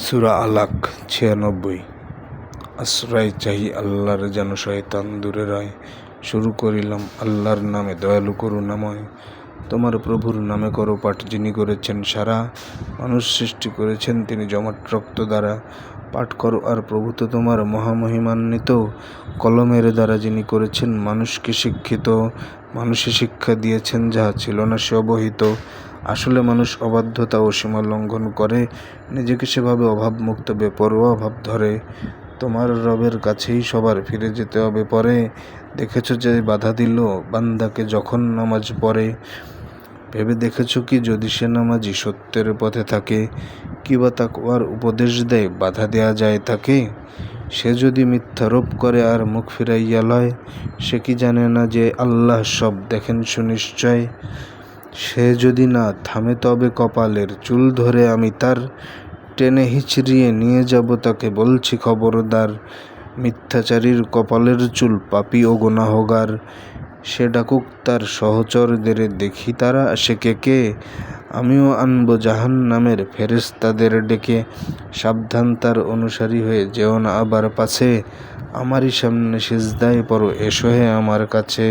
সূরা আলাক ৯৬। আশ্রয় চাহি আল্লাহর, যেন শয়তান দূরে রয়। শুরু করিলাম আল্লাহর নামে, দয়ালু করুণাময়। তোমার প্রভুর নামে করো পাঠ, যিনি করেছেন সারা মানুষ সৃষ্টি করেছেন তিনি জমাট রক্ত দ্বারা। পাঠ করো আর প্রভু তো তোমার মহামহিমান্বিত, কলমের দ্বারা যিনি করেছেন মানুষকে শিক্ষিত। মানুষে শিক্ষা দিয়েছেন যাহা ছিল না সে অবহিত। আসলে মানুষ অবাধ্যতা ও সীমা লঙ্ঘন করে, নিজেকে সেভাবে অভাবমুক্ত বেপরোয়া ভাব ধরে। তোমার রবের কাছেই সবার ফিরে যেতে হবে পরে। দেখেছ যে বাধা দিল বান্দাকে যখন নামাজ পড়ে, ভেবে দেখেছ কি যদি সে নামাজি সত্যের পথে থাকে, কিবা তাকওয়ার উপদেশ দেয় বাধা দেয়া যায় তাকে। সে যদি মিথ্যারোপ করে আর মুখ ফিরাইয়া লয়, সে কি জানে না যে আল্লাহ সব দেখেন সুনিশ্চয়। সে যদি না থামে তবে কপালের চুল ধরে আমি তার টেনে হিচড়িয়ে নিয়ে যাব তাকে, বলছি খবরদার। মিথ্যাচারীর কপালের চুল পাপী ও গুনাহগার, সে ডাকুক তার সহচরদের, দেখি তারা আসে কে কে। আমিও আনব জাহান্নামের ফেরেশতাদের ডেকে, সাবধান তার অনুসারী হয়ে যেও না আবার পাছে। আমারই সামনে সিজদায় পড়ো, এসো হে আমার কাছে।